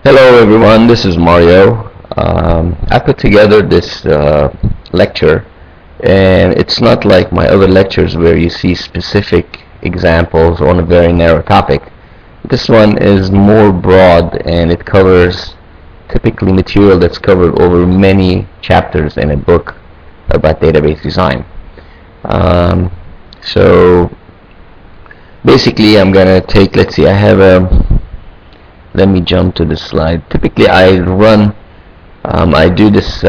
Hello everyone, this is Mario. I put together this lecture, and it's not like my other lectures where you see specific examples on a very narrow topic. This one is more broad, and it covers typically material that's covered over many chapters in a book about database design. Um, so basically I'm gonna take, let's see, let me jump to this slide. Typically I do this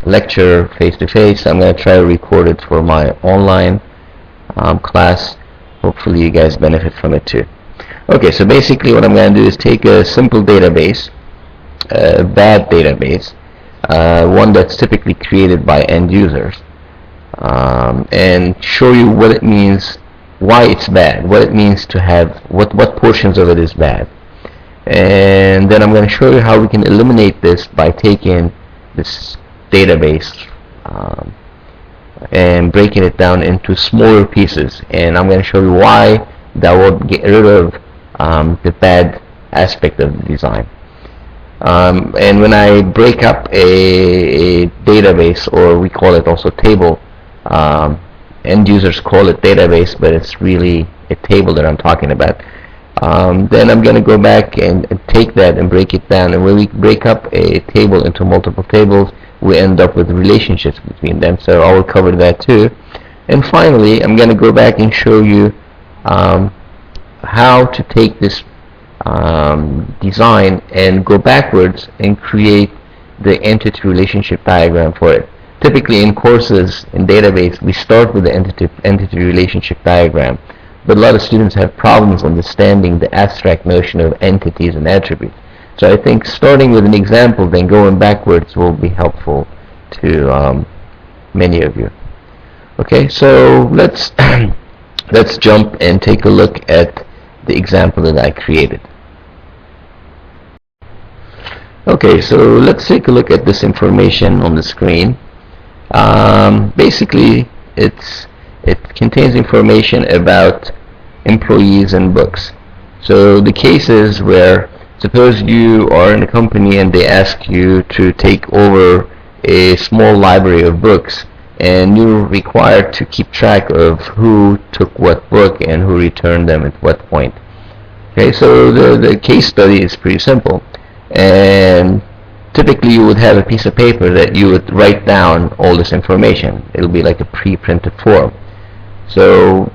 lecture face-to-face. I'm going to try to record it for my online class. Hopefully you guys benefit from it too. Okay, so basically what I'm going to do is take a simple database, a bad database, one that's typically created by end users, and show you what it means, why it's bad, what it means to have, what portions of it is bad. And then I'm going to show you how we can eliminate this by taking this database and breaking it down into smaller pieces. And I'm going to show you why that will get rid of the bad aspect of the design. And when I break up a database, or we call it also table, end users call it database, but it's really a table that I'm talking about. Then I'm going to go back and take that and break it down. And when we break up a table into multiple tables, we end up with relationships between them. So I will cover that too. And finally, I'm going to go back and show you how to take this design and go backwards and create the entity relationship diagram for it. Typically in courses in database, we start with the entity relationship diagram. But a lot of students have problems understanding the abstract notion of entities and attributes. So I think starting with an example, then going backwards will be helpful to many of you. Okay, so let's let's jump and take a look at the example that I created. Okay, so let's take a look at this information on the screen. Basically, it contains information about employees and books. So the cases where, suppose you are in a company and they ask you to take over a small library of books, and you're required to keep track of who took what book and who returned them at what point. Okay, so the case study is pretty simple, and typically you would have a piece of paper that you would write down all this information. It'll be like a pre-printed form. So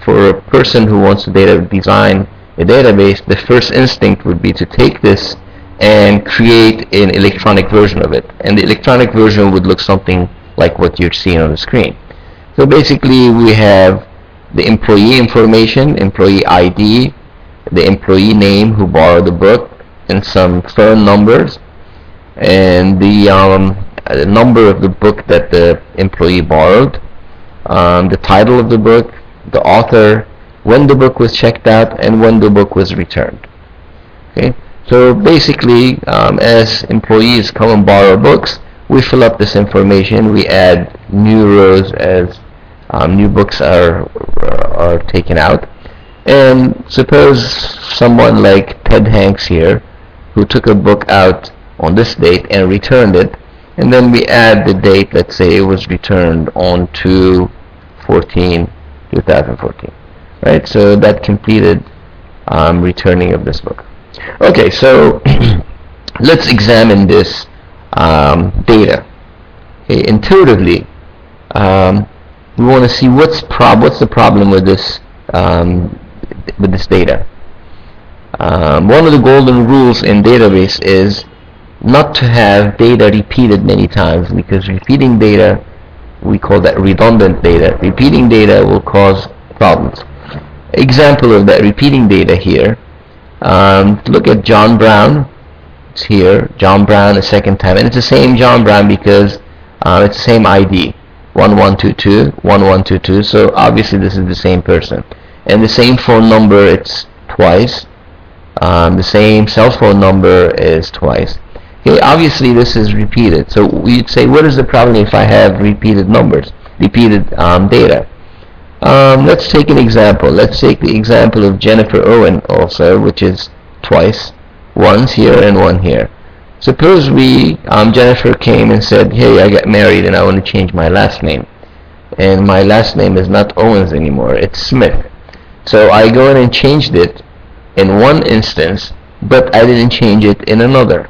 for a person who wants to design a database, the first instinct would be to take this and create an electronic version of it. And the electronic version would look something like what you're seeing on the screen. So basically we have the employee information, employee ID, the employee name who borrowed the book, and some phone numbers, and the number of the book that the employee borrowed, the title of the book, the author, when the book was checked out, and when the book was returned. Okay, so basically, as employees come and borrow books, we fill up this information. We add new rows as new books are taken out. And suppose someone like Ted Hanks here, who took a book out on this date and returned it, and then we add the date, let's say it was returned on 2/14/2014, right? So that completed returning of this book. Okay, so let's examine this data. Okay, intuitively, we want to see what's the problem with this data. One of the golden rules in database is not to have data repeated many times, because repeating data, we call that redundant data. Repeating data will cause problems. Example of that repeating data here, look at John Brown. It's here, John Brown a second time, and it's the same John Brown because it's the same ID, 1122, 1122, so obviously this is the same person. And the same phone number, it's twice. The same cell phone number is twice. Okay, obviously this is repeated. So we'd say, what is the problem if I have repeated numbers, repeated data? Let's take an example. Let's take the example of Jennifer Owen also, which is twice. One's here and one here. Suppose Jennifer came and said, hey, I got married and I want to change my last name. And my last name is not Owens anymore, it's Smith. So I go in and changed it in one instance, but I didn't change it in another,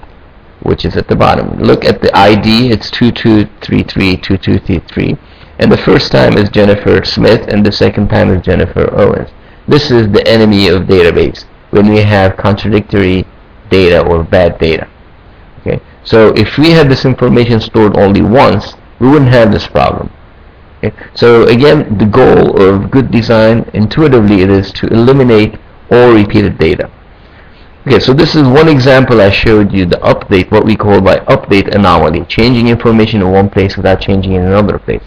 which is at the bottom. Look at the ID, it's 22332233, and the first time is Jennifer Smith and the second time is Jennifer Owens. This is the enemy of database when we have contradictory data or bad data. Okay, so if we had this information stored only once, we wouldn't have this problem. Okay? So again, the goal of good design, intuitively, it is to eliminate all repeated data. Okay, so this is one example I showed you, the update, what we call by update anomaly, changing information in one place without changing in another place.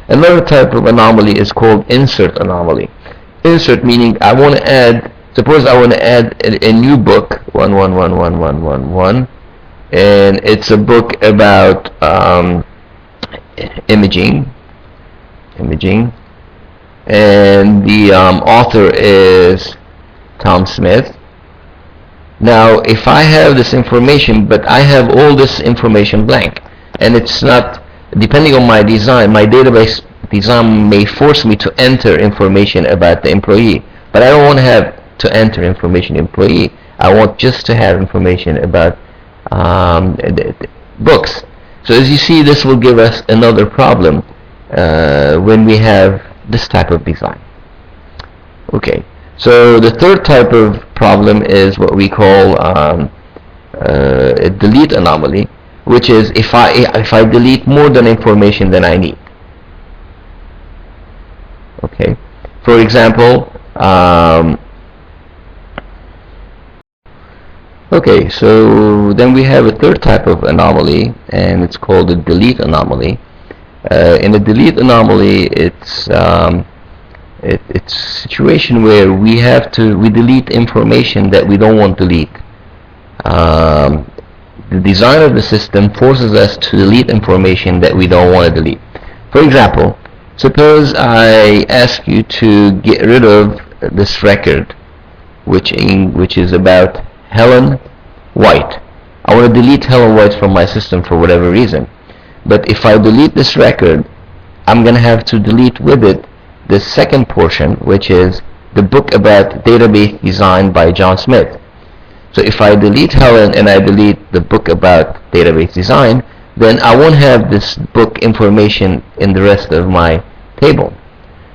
Another type of anomaly is called insert anomaly. Insert meaning I want to add, suppose I want to add a new book, 111111, and it's a book about imaging, and the author is Tom Smith. Now, if I have this information, but I have all this information blank, and it's not, depending on my design, my database design may force me to enter information about the employee, but I don't want to have to enter information employee. I want just to have information about books. So as you see, this will give us another problem when we have this type of design. Okay, so the third type of problem is what we call a delete anomaly, which is if I delete more than information than I need. Okay, for example, okay, so then we have a third type of anomaly, and it's called a delete anomaly. In a delete anomaly, it's a situation where we delete information that we don't want to delete. The design of the system forces us to delete information that we don't want to delete. For example, suppose I ask you to get rid of this record, which is about Helen White. I want to delete Helen White from my system for whatever reason. But if I delete this record, I'm going to have to delete with it the second portion, which is the book about database design by John Smith. So if I delete Helen and I delete the book about database design, then I won't have this book information in the rest of my table.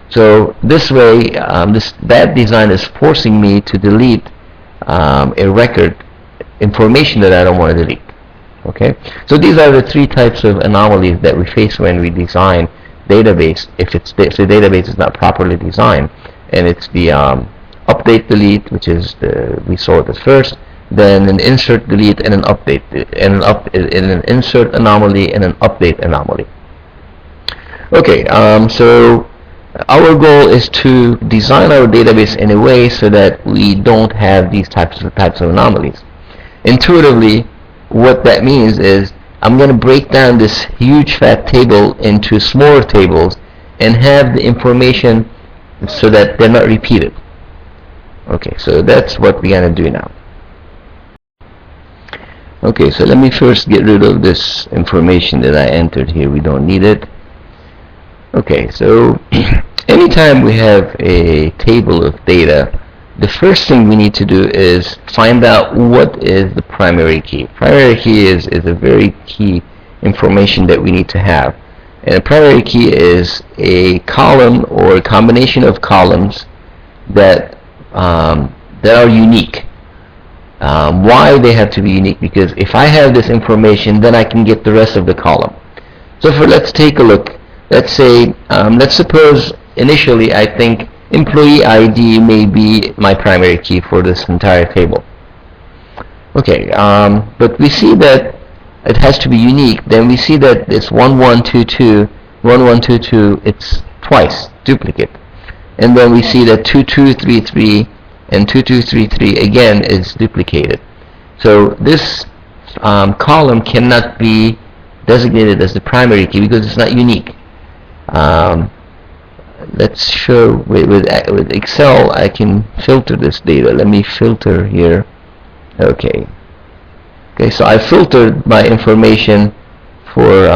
So this way, this bad design is forcing me to delete a record information that I don't want to delete. Okay, so these are the three types of anomalies that we face when we design database. If the database is not properly designed, and it's the update delete, which is we saw it at first, then an insert delete and an update, and an insert anomaly and an update anomaly. Okay, so our goal is to design our database in a way so that we don't have these types of anomalies. Intuitively, what that means is I'm going to break down this huge fat table into smaller tables and have the information so that they're not repeated. Okay, so that's what we're going to do now. Okay, so let me first get rid of this information that I entered here. We don't need it. Okay, so anytime we have a table of data, the first thing we need to do is find out what is the primary key. Primary key is a very key information that we need to have. And a primary key is a column or a combination of columns that are unique. Why they have to be unique? Because if I have this information, then I can get the rest of the column. So let's take a look. Let's say, let's suppose initially I think employee ID may be my primary key for this entire table. Okay, but we see that it has to be unique. Then we see that it's 1122, it's twice, duplicate. And then we see that 2233 and 2233 again is duplicated. So this column cannot be designated as the primary key because it's not unique. Let's show with Excel I can filter this data. Let me filter here. Okay, Okay, so I filtered my information for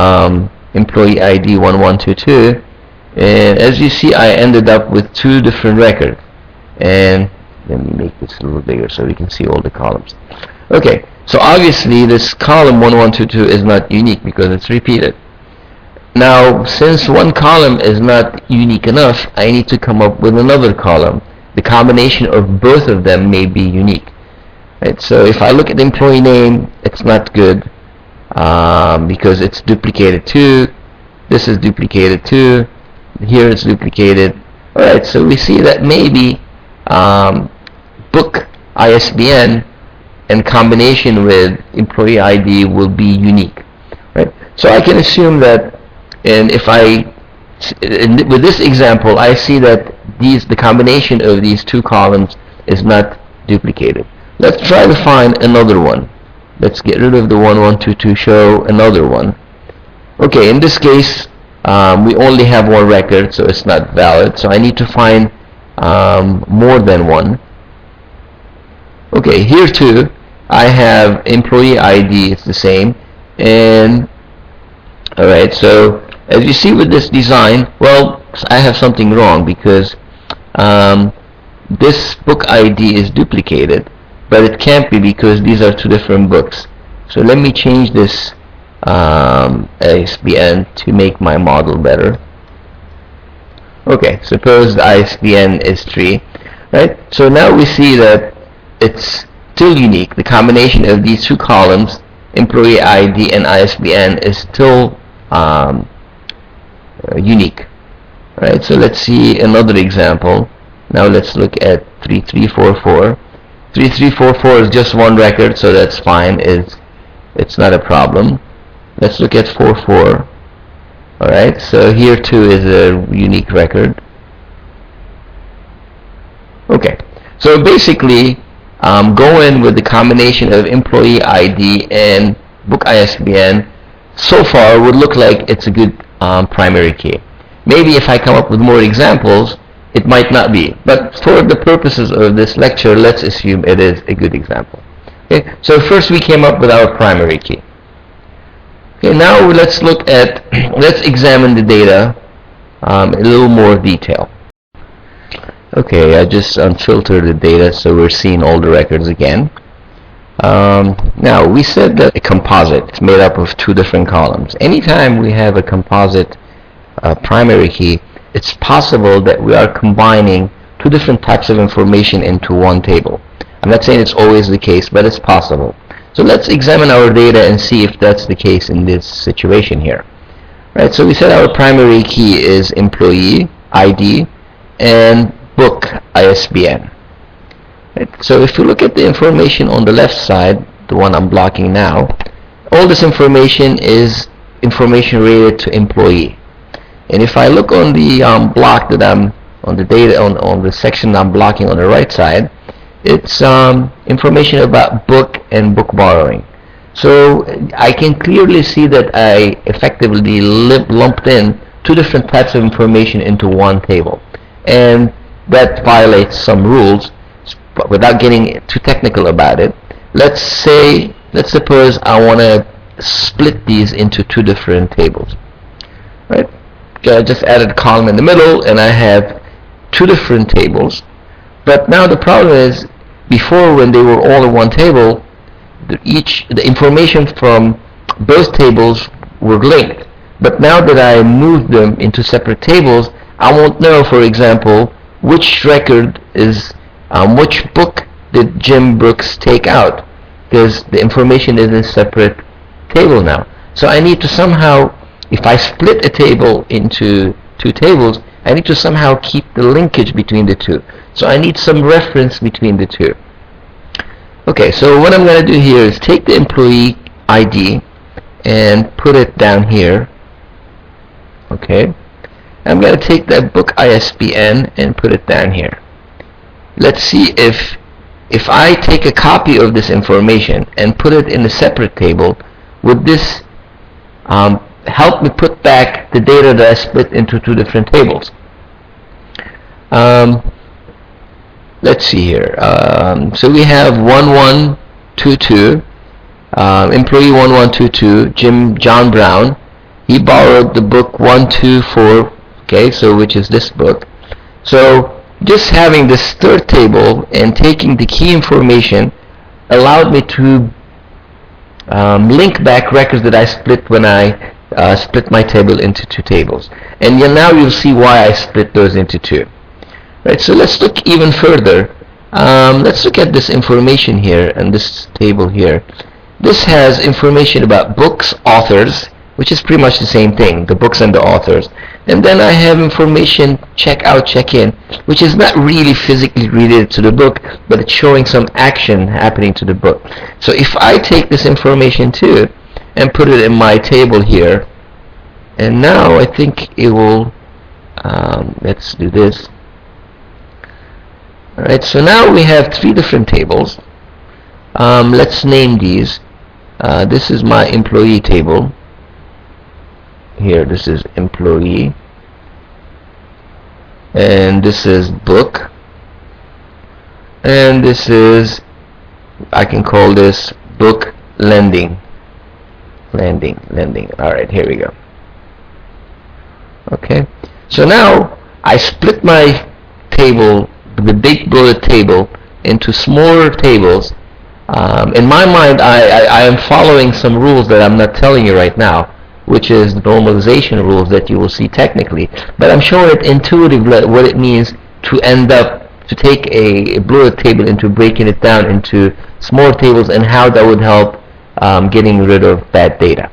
employee ID 1122, and as you see, I ended up with two different records. And let me make this a little bigger so we can see all the columns. Okay, so obviously this column 1122 is not unique because it's repeated. Now, since one column is not unique enough, I need to come up with another column. The combination of both of them may be unique. Right? So if I look at the employee name, it's not good because it's duplicated too. This is duplicated too. Here it's duplicated. Alright, so we see that maybe book ISBN in combination with employee ID will be unique. Right? So I can assume that, and if with this example, I see that the combination of these two columns is not duplicated. Let's try to find another one. Let's get rid of the 1122, show another one. Okay, in this case, we only have one record, so it's not valid. So I need to find more than one. Okay, here too, I have employee ID, it's the same. And alright, so as you see with this design, well, I have something wrong because this book ID is duplicated, but it can't be because these are two different books. So let me change this ISBN to make my model better. Okay, suppose the ISBN is 3, right? So now we see that it's still unique. The combination of these two columns, employee ID and ISBN, is still unique. Right? So let's see another example. Now let's look at 3344. 3344 is just one record, so that's fine. It's not a problem. Let's look at 44. Alright, so here too is a unique record. Okay, so basically go in with the combination of employee ID and book ISBN. So far would look like it's a good primary key. Maybe if I come up with more examples, it might not be. But for the purposes of this lecture, let's assume it is a good example. Okay, so first we came up with our primary key. Okay, now let's examine the data in a little more detail. Okay, I just unfiltered the data so we're seeing all the records again. Now, we said that a composite is made up of two different columns. Anytime we have a composite primary key, it's possible that we are combining two different types of information into one table. I'm not saying it's always the case, but it's possible. So let's examine our data and see if that's the case in this situation here. Right, so we said our primary key is employee ID and book ISBN. Right, so if you look at the information on the left side, the one I'm blocking now, all this information is information related to employee. And if I look on the block that I'm on the data on the section I'm blocking on the right side, it's information about book and book borrowing. So I can clearly see that I effectively lumped in two different types of information into one table, and that violates some rules. But without getting too technical about it, let's suppose I want to split these into two different tables. Right? I just added a column in the middle, and I have two different tables. But now the problem is, before, when they were all in one table, the information from both tables were linked. But now that I moved them into separate tables, I won't know, for example, which record is which book did Jim Brooks take out, because the information is in a separate table now. So I need to somehow, if I split a table into two tables, I need to somehow keep the linkage between the two. So I need some reference between the two. Okay, so what I'm going to do here is take the employee ID and put it down here. Okay, I'm going to take that book ISBN and put it down here. Let's see if I take a copy of this information and put it in a separate table, would this help me put back the data that I split into two different tables? Let's see here. So we have 1122 employee 1122, John Brown, he borrowed the book 124, okay, so which is this book. So just having this third table and taking the key information allowed me to link back records that I split when I split my table into two tables. And now you'll see why I split those into two. Right, so let's look even further. Let's look at this information here and this table here. This has information about books, authors, which is pretty much the same thing, the books and the authors. And then I have information check out, check in, which is not really physically related to the book, but it's showing some action happening to the book. So if I take this information too and put it in my table here, and now I think it will, let's do this. Alright, so now we have three different tables. Let's name these. This is my employee table. Here, this is employee. And this is book. And this is, I can call this book lending. Lending. Alright, here we go. Okay, so now I split my table, the big bullet table, into smaller tables. In my mind, I am following some rules that I'm not telling you right now, which is the normalization rules that you will see technically. But I'm showing it intuitively what it means to end up, to take a bullet table into breaking it down into smaller tables and how that would help getting rid of bad data.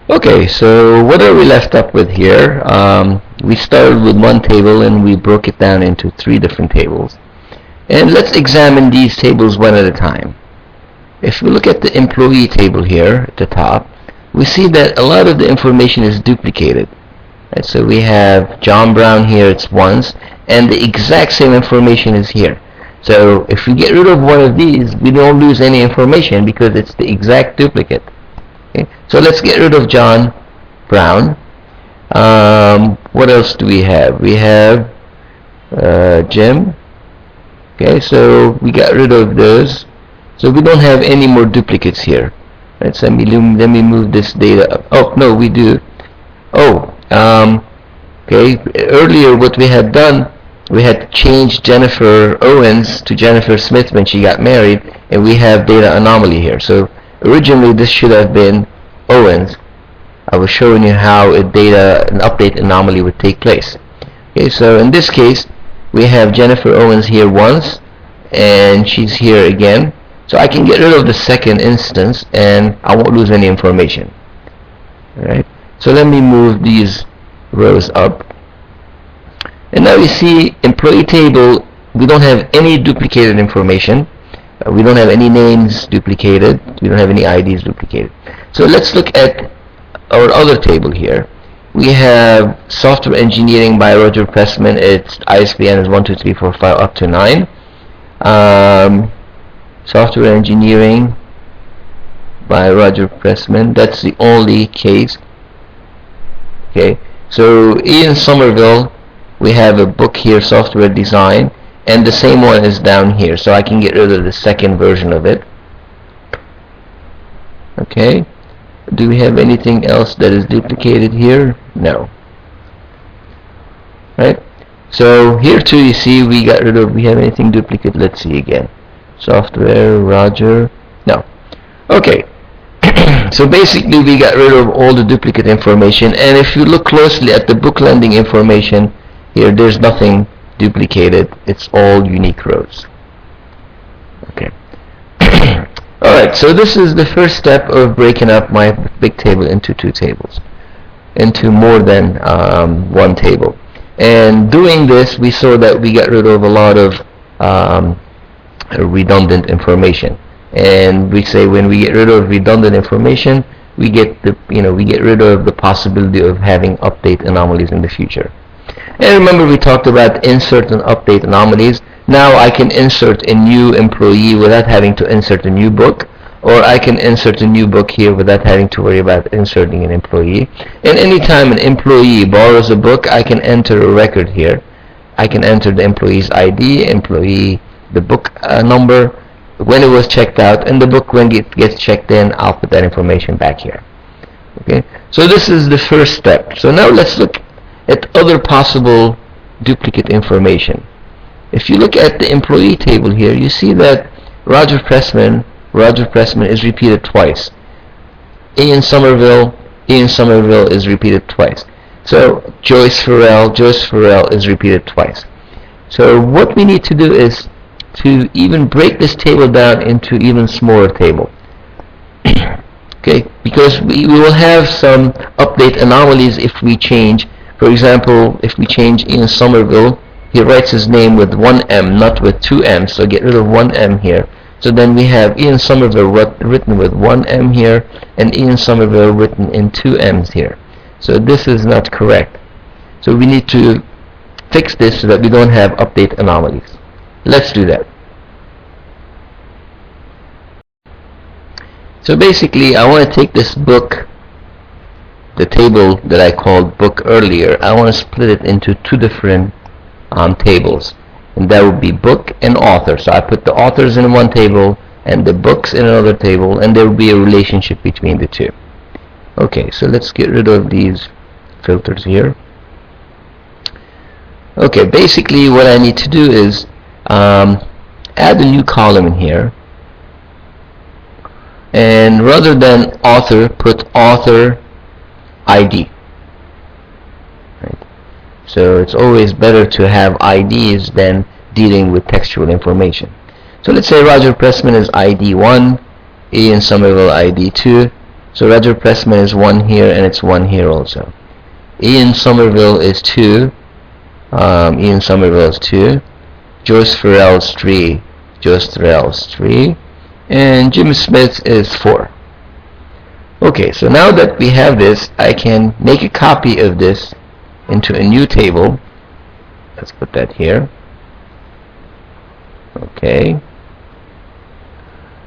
Okay, so what are we left up with here? We started with one table and we broke it down into three different tables. And let's examine these tables one at a time. If we look at the employee table here at the top, we see that a lot of the information is duplicated. Right, so we have John Brown here, it's once, and the exact same information is here. So if we get rid of one of these, we don't lose any information because it's the exact duplicate. Okay? So let's get rid of John Brown. What else do we have? We have Jim. Okay, so we got rid of those. So we don't have any more duplicates here. Right, so let me move this data up. Oh, no, we do. Oh, okay, earlier what we had done, we had changed Jennifer Owens to Jennifer Smith when she got married, and we have data anomaly here. So originally this should have been Owens. I was showing you how an update anomaly would take place. Okay, so in this case, we have Jennifer Owens here once, and she's here again. So I can get rid of the second instance, and I won't lose any information. Alright, so let me move these rows up. And now you see, employee table, we don't have any duplicated information. We don't have any names duplicated. We don't have any IDs duplicated. So let's look at our other table here. We have software engineering by Roger Pressman. Its ISBN is 1, 2, 3, 4, 5 up to 9. Software engineering by Roger Pressman. That's the only case. Okay. So Ian Somerville, we have a book here, software design, and the same one is down here. So I can get rid of the second version of it. Okay. Do we have anything else that is duplicated here? No. Right? So here too, you see we got rid of, we have anything duplicate? Let's see again. Software, Roger, no. Okay. So basically we got rid of all the duplicate information, and if you look closely at the book lending information here, there's nothing duplicated. It's all unique rows. Okay. Alright, so this is the first step of breaking up my big table into two tables, into more than one table. And doing this, we saw that we got rid of a lot of redundant information. And we say when we get rid of redundant information, we get we get rid of the possibility of having update anomalies in the future. And remember, we talked about insert and update anomalies. Now I can insert a new employee without having to insert a new book, or I can insert a new book here without having to worry about inserting an employee. And anytime an employee borrows a book, I can enter a record here. I can enter the employee's ID, employee the book number, when it was checked out, and the book when it gets checked in. I'll put that information back here. Okay, so this is the first step. So now let's look at other possible duplicate information. If you look at the employee table here, you see that Roger Pressman is repeated twice. Ian Somerville is repeated twice. So Joyce Farrell is repeated twice. So what we need to do is to even break this table down into even smaller table. Okay, because we will have some update anomalies if we change. For example, if we change Ian Somerville, he writes his name with one M, not with two M's, so get rid of one M here. So then we have Ian Somerville written with one M here, and Ian Somerville written in two M's here. So this is not correct. So we need to fix this so that we don't have update anomalies. Let's do that. So basically, I want to take this book, the table that I called book earlier, I want to split it into two different tables, and that would be book and author. So I put the authors in one table and the books in another table, and there will be a relationship between the two. Okay, so let's get rid of these filters here. Okay, basically what I need to do is add a new column in here, and rather than author, put author ID. Right. So it's always better to have IDs than dealing with textual information. So let's say Roger Pressman is ID 1, Ian Somerville ID 2. So Roger Pressman is 1 here, and it's 1 here also. Ian Somerville is 2. Ian Somerville is 2. Joyce Farrell is 3. Joyce Farrell is 3. And Jim Smith is 4. Okay, so now that we have this, I can make a copy of this into a new table. Let's put that here. Okay.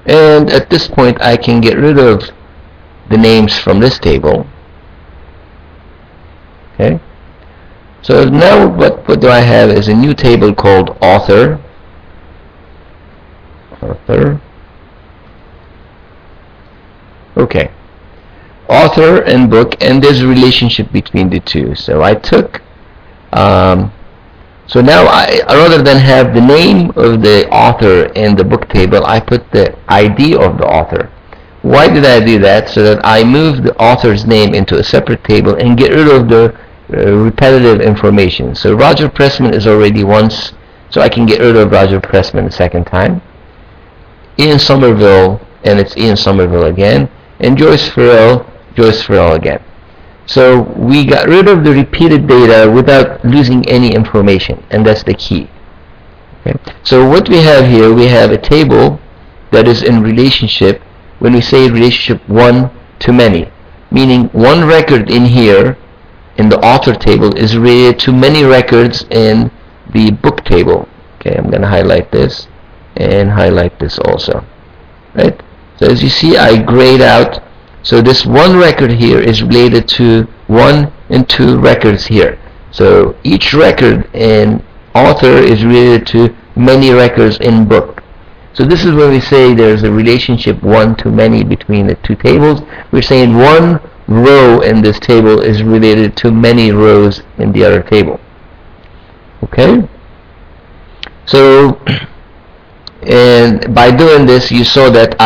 And at this point, I can get rid of the names from this table. Okay. So now what do I have is a new table called author. Author. Okay. Author and book, and there's a relationship between the two. So I took so now rather than have the name of the author in the book table, I put the ID of the author. Why did I do that? So that I move the author's name into a separate table and get rid of the repetitive information. So Roger Pressman is already once, so I can get rid of Roger Pressman a second time. Ian Somerville, and it's Ian Somerville again, and Joyce Farrell again. So we got rid of the repeated data without losing any information, and that's the key. Okay. So what we have here, we have a table that is in relationship. When we say relationship one to many, meaning one record in here in the author table is related to many records in the book table. Okay, I'm going to highlight this and highlight this also. Right? So as you see, I grayed out. So this one record here is related to 1 and 2 records here. So each record in author is related to many records in book. So this is when we say there's a relationship one to many between the two tables. We're saying one row in this table is related to many rows in the other table. Okay? So, and by doing this, you saw that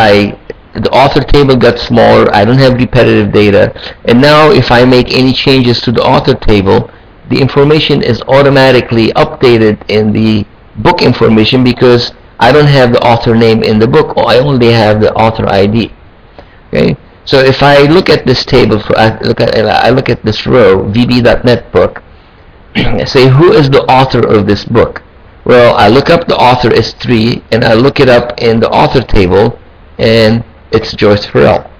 the author table got smaller. I don't have repetitive data. And now if I make any changes to the author table, the information is automatically updated in the book information because I don't have the author name in the book, or I only have the author ID. Okay, so if I look at this table, I look at this row, VB.NET book, I say who is the author of this book? Well, I look up the author is 3, and I look it up in the author table, and it's Joyce Farrell.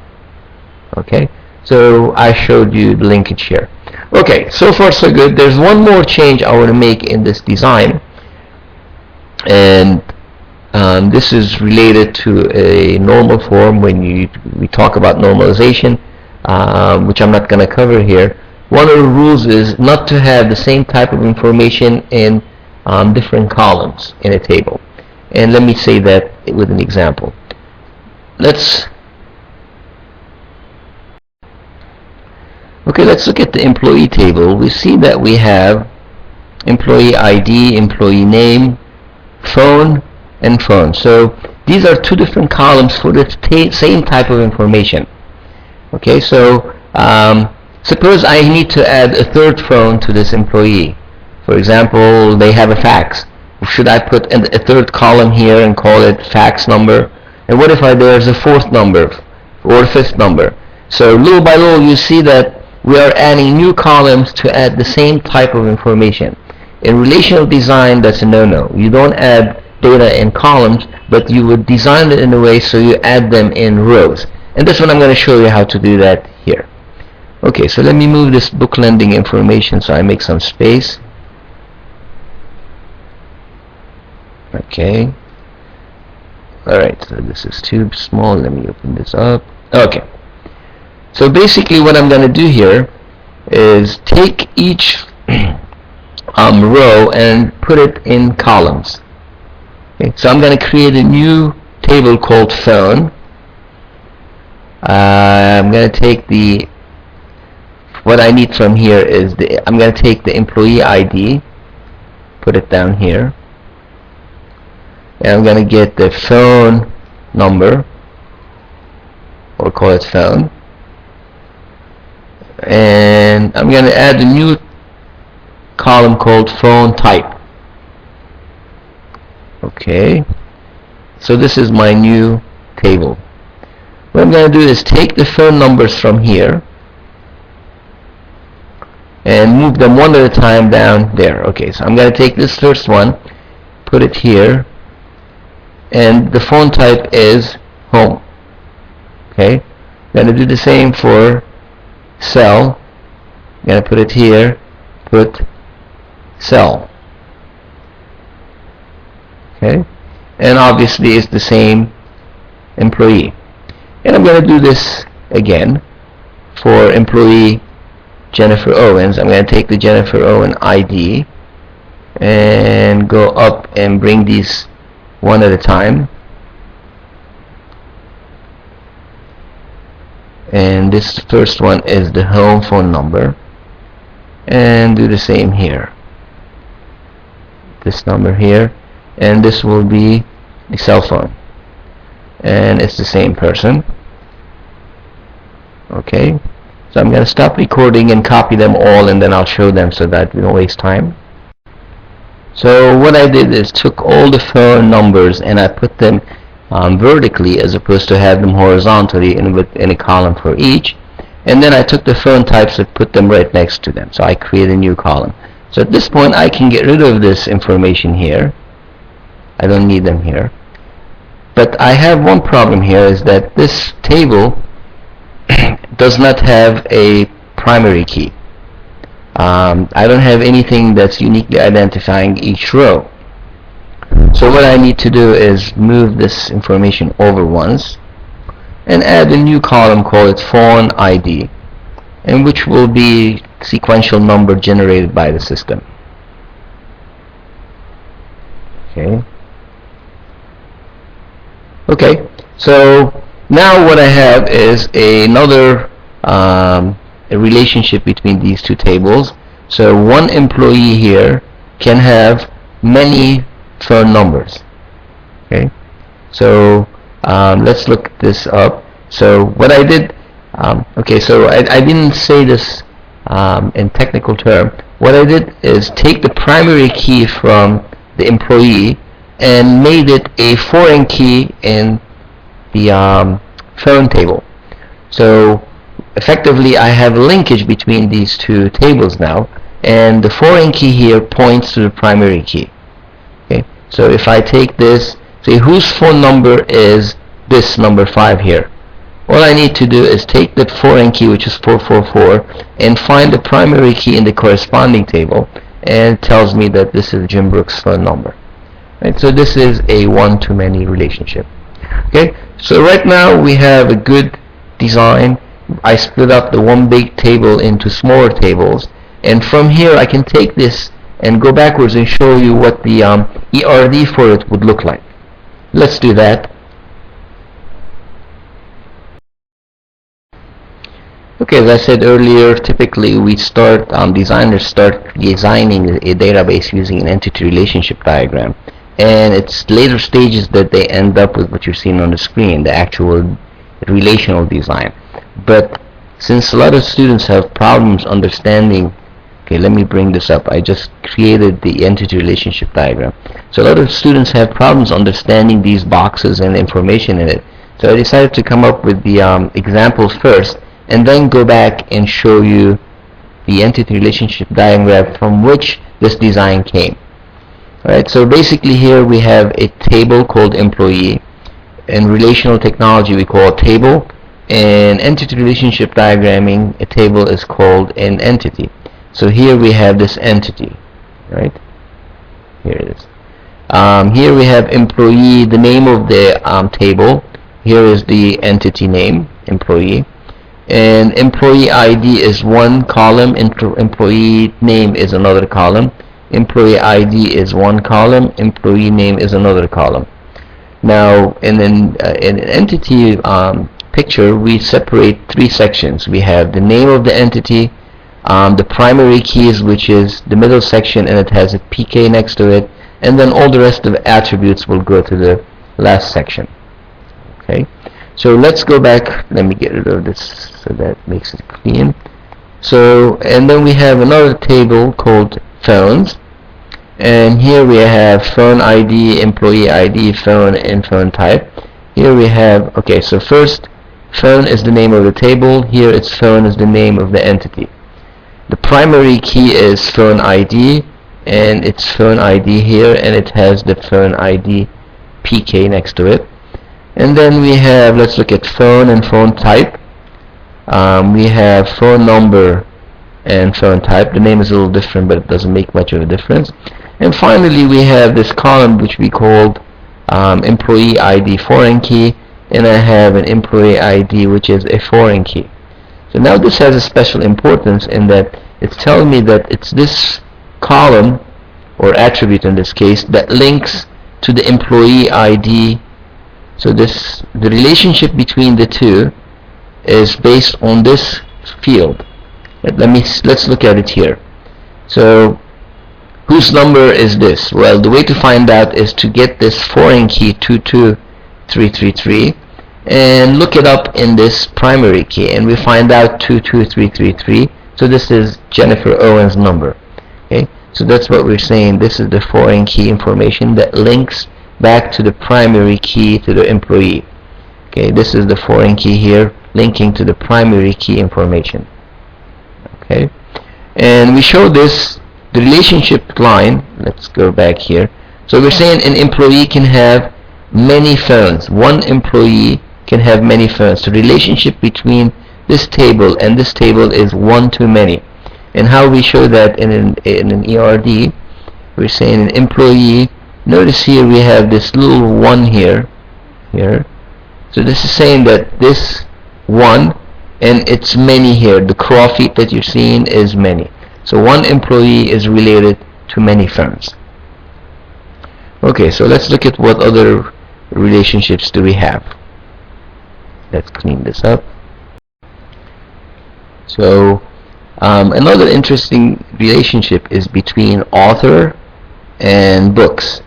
Okay, so I showed you the linkage here. Okay, so far so good. There's one more change I want to make in this design, and this is related to a normal form when we talk about normalization, which I'm not going to cover here. One of the rules is not to have the same type of information in different columns in a table. And let me say that with an example. Let's look at the employee table. We see that we have employee ID, employee name, phone, and phone. So these are two different columns for the same type of information. Okay, so suppose I need to add a third phone to this employee. For example, they have a fax. Should I put a third column here and call it fax number? And what if there's a fourth number or a fifth number? So little by little you see that we are adding new columns to add the same type of information. In relational design, that's a no-no. You don't add data in columns, but you would design it in a way so you add them in rows. And that's what I'm going to show you how to do that here. Okay, so let me move this book lending information so I make some space. Okay. Alright, so this is too small. Let me open this up. Okay. So basically what I'm going to do here is take each row and put it in columns. Okay, so I'm going to create a new table called phone. I'm going to take what I need from here is I'm going to take the employee ID, put it down here, and I'm going to get the phone number, or call it phone, and I'm going to add a new column called phone type. Okay, so this is my new table. What I'm going to do is take the phone numbers from here and move them one at a time down there. Okay, so I'm going to take this first one, put it here, and the phone type is home. Okay, I'm going to do the same for cell. I'm going to put it here, put cell. Okay, and obviously it's the same employee. And I'm going to do this again for employee Jennifer Owens. I'm going to take the Jennifer Owen ID and go up and bring these one at a time. And this first one is the home phone number, and do the same here. This number here, and this will be the cell phone, and it's the same person. Okay, so I'm going to stop recording and copy them all, and then I'll show them so that we don't waste time. So what I did is took all the phone numbers and I put them vertically as opposed to have them horizontally in a column for each, and then I took the phone types and put them right next to them, so I create a new column. So at this point I can get rid of this information here. I don't need them here, but I have one problem here, is that this table does not have a primary key. I don't have anything that's uniquely identifying each row. So what I need to do is move this information over once and add a new column called phone ID, and which will be sequential number generated by the system. Okay, so now what I have is another a relationship between these two tables. So one employee here can have many phone numbers. Okay, so let's look this up. So what I did, okay, so I didn't say this in technical term. What I did is take the primary key from the employee and made it a foreign key in the phone table. So effectively I have a linkage between these two tables now, and the foreign key here points to the primary key. Okay, so if I take this, say whose phone number is this number 5 here, all I need to do is take that foreign key, which is 444, and find the primary key in the corresponding table, and it tells me that this is Jim Brooks' phone number. Right, so this is a one-to-many relationship. Okay, so right now we have a good design. I split up the one big table into smaller tables, and from here I can take this and go backwards and show you what the ERD for it would look like. Let's do that. Okay, as I said earlier, typically designers start designing a database using an entity relationship diagram, and it's later stages that they end up with what you're seeing on the screen, the actual relational design. But since a lot of students have problems understanding, okay, let me bring this up. I just created the entity relationship diagram. So a lot of students have problems understanding these boxes and the information in it. So I decided to come up with the examples first, and then go back and show you the entity relationship diagram from which this design came. Alright, so basically here we have a table called employee. In relational technology we call a table. In entity relationship diagramming, a table is called an entity. So here we have this entity, right? Here it is. Here we have employee, the name of the table. Here is the entity name, employee. And employee ID is one column, employee name is another column. Employee ID is one column, employee name is another column. Now, in an entity picture, we separate three sections. We have the name of the entity, the primary keys, which is the middle section, and it has a PK next to it, and then all the rest of the attributes will go to the last section. Okay. So let's go back. Let me get rid of this so that makes it clean. So, and then we have another table called phones, and here we have phone ID, employee ID, phone, and phone type. Here we have, okay, so first phone is the name of the table. Here it's phone is the name of the entity. The primary key is phone ID, and it's phone ID here, and it has the phone ID PK next to it. And then we have, let's look at phone and phone type. We have phone number and phone type. The name is a little different, but it doesn't make much of a difference. And finally, we have this column which we called employee ID foreign key, and I have an employee ID which is a foreign key. So now this has a special importance in that it's telling me that it's this column, or attribute in this case, that links to the employee ID. So the relationship between the two is based on this field. Let's look at it here. So whose number is this? Well, the way to find out is to get this foreign key 22333 and look it up in this primary key, and we find out 22333. So this is Jennifer Owen's number. Okay, so that's what we're saying. This is the foreign key information that links back to the primary key to the employee. Okay, this is the foreign key here linking to the primary key information. Okay, and we show this, the relationship line. Let's go back here. So we're saying an employee can have many phones. One employee can have many phones. The relationship between this table and this table is one to many. And how we show that in an ERD, we're saying an employee. Notice here we have this little one here. So this is saying that this one, and it's many here. The claw feet that you're seeing is many. So one employee is related to many firms. Okay, so let's look at what other relationships do we have. Let's clean this up. So another interesting relationship is between author and books.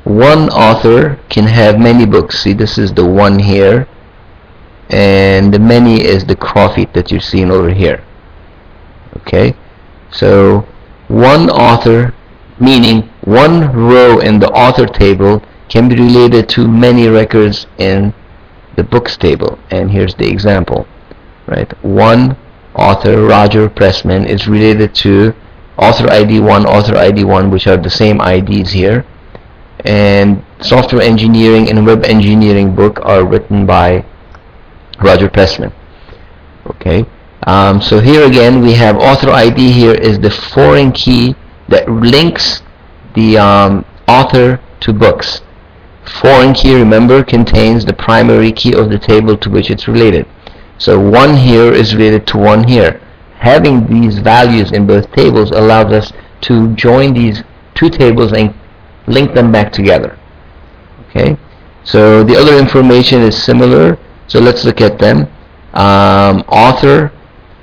One author can have many books. See, this is the one here, and the many is the claw feet that you're seeing over here. Okay, so one author, meaning one row in the author table, can be related to many records in the books table. And here's the example, right? One author, Roger Pressman, is related to author ID 1, author ID 1, which are the same IDs here. And software engineering and web engineering book are written by Roger Pressman. Okay, so here again we have author ID. Here is the foreign key that links the author to books. Foreign key, remember, contains the primary key of the table to which it's related. So one here is related to one here. Having these values in both tables allows us to join these two tables and link them back together. Okay, So the other information is similar. So let's look at them. Author,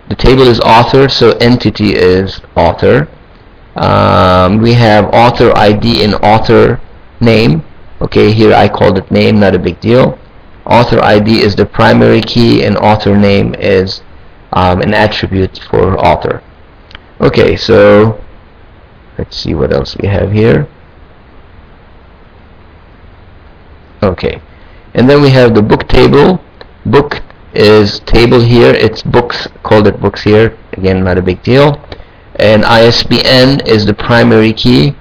the table is author, so entity is author. We have author ID and author name. Okay, here I called it name, not a big deal. Author ID is the primary key, and author name is an attribute for author. Okay, so let's see what else we have here. Okay, and then we have the book table. Book is table here, it's books, called it books here, again not a big deal. And ISBN is the primary key.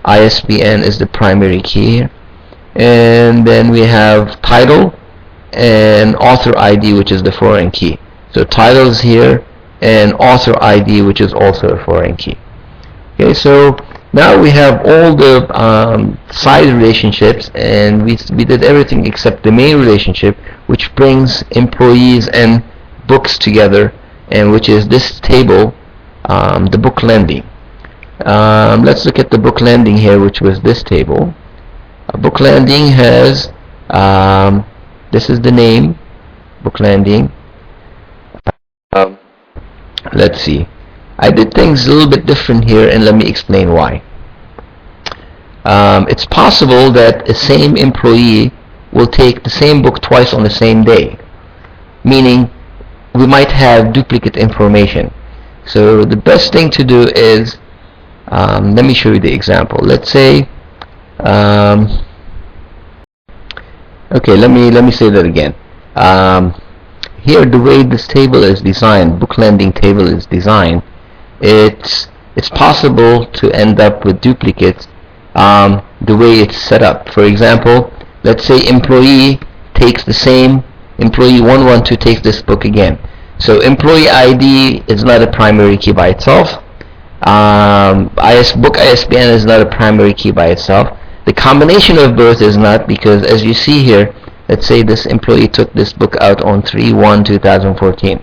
ISBN is the primary key. And then we have title and author ID, which is the foreign key. So title is here, and author ID, which is also a foreign key. Okay, so now we have all the side relationships, and we did everything except the main relationship, which brings employees and books together, and which is this table, the book lending. Let's look at the book lending here, which was this table. Book lending has, this is the name, book lending. Let's see. I did things a little bit different here, and let me explain why. It's possible that the same employee will take the same book twice on the same day, meaning we might have duplicate information. So the best thing to do is, let me show you the example. Let's say, okay, let me say that again. Here, the way this table is designed, book lending table is designed, it's possible to end up with duplicates the way it's set up. For example, let's say employee takes the same, employee 112 takes this book again. So employee ID is not a primary key by itself. Book ISBN is not a primary key by itself. The combination of both is not, because as you see here, let's say this employee took this book out on 3/1/2014,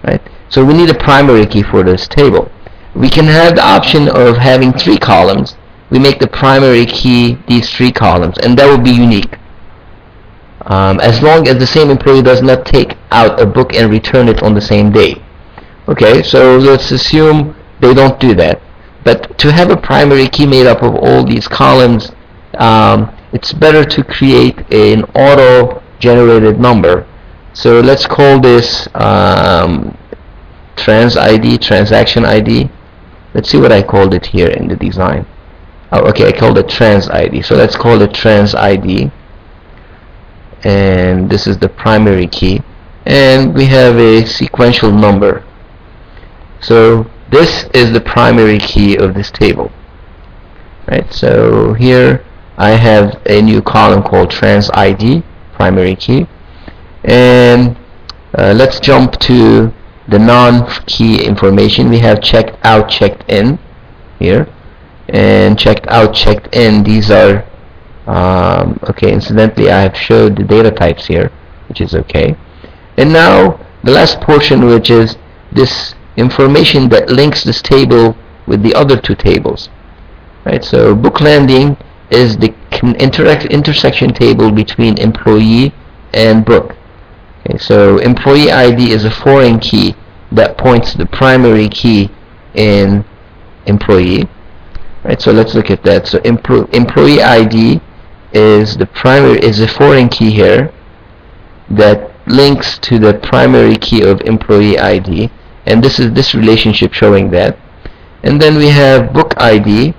right? So we need a primary key for this table. We can have the option of having 3 columns. We make the primary key these 3 columns, and that will be unique. As long as the same employee does not take out a book and return it on the same day. Okay, so let's assume they don't do that. But to have a primary key made up of all these columns, it's better to create an auto-generated number. So let's call this trans ID, transaction ID. Let's see what I called it here in the design. Oh, okay, I called it trans ID. So let's call it trans ID. And this is the primary key. And we have a sequential number. So this is the primary key of this table. Right, so here I have a new column called trans ID, primary key. And let's jump to the non-key information. We have checked out, checked in here. And checked out, checked in, these are okay, incidentally I have showed the data types here, which is okay. And now the last portion, which is this information that links this table with the other 2 tables. Right, so book lending is the intersection table between employee and book. Okay, so employee ID is a foreign key that points to the primary key in employee. Right, so let's look at that. So employee ID is a foreign key here that links to the primary key of employee ID, and this is this relationship showing that. And then we have book ID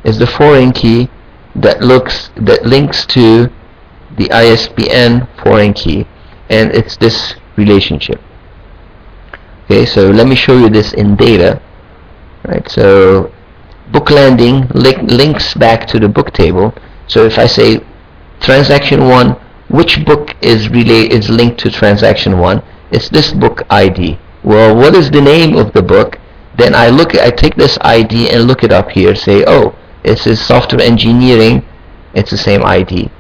is the foreign key that links to the ISBN foreign key, and it's this relationship. Okay, so let me show you this in data. Right, so book lending links back to the book table. So if I say transaction 1, which book is linked to transaction 1? It's this book ID. Well, what is the name of the book? Then I take this ID and look it up here. Say, oh, this is software engineering. It's the same ID.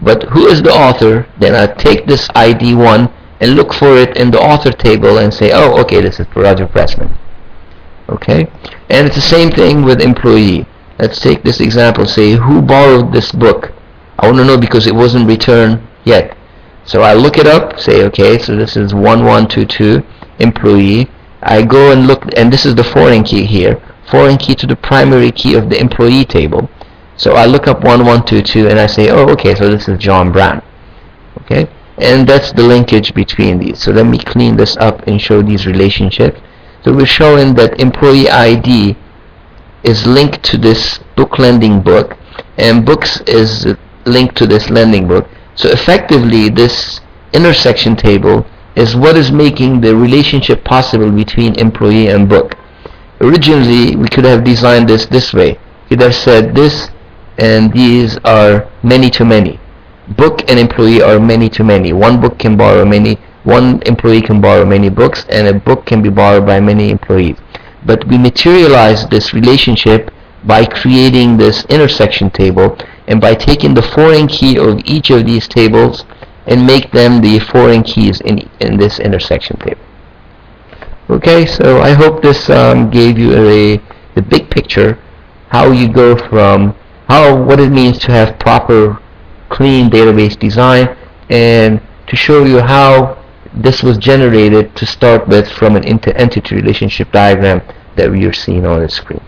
But who is the author? Then I take this ID 1 and look for it in the author table and say, oh, okay, this is Roger Pressman. Okay, and it's the same thing with employee. Let's take this example. Say, who borrowed this book? I want to know because it wasn't returned yet. So I look it up, say, okay, so this is 1122 employee. I go and look, and this is the foreign key here, foreign key to the primary key of the employee table. So I look up 1122 and I say, oh, okay, so this is John Brown. Okay, and that's the linkage between these. So let me clean this up and show these relationships. So we're showing that employee ID is linked to this book lending book, and books is linked to this lending book. So effectively, this intersection table is what is making the relationship possible between employee and book. Originally, we could have designed this way. We could have said this and these are many to many. Book and employee are many to many. One book can borrow many, one employee can borrow many books, and a book can be borrowed by many employees. But we materialize this relationship by creating this intersection table and by taking the foreign key of each of these tables and make them the foreign keys in this intersection table. Okay, so I hope this gave you the big picture, how you go from what it means to have proper clean database design, and to show you how this was generated to start with from an entity relationship diagram that we are seeing on the screen.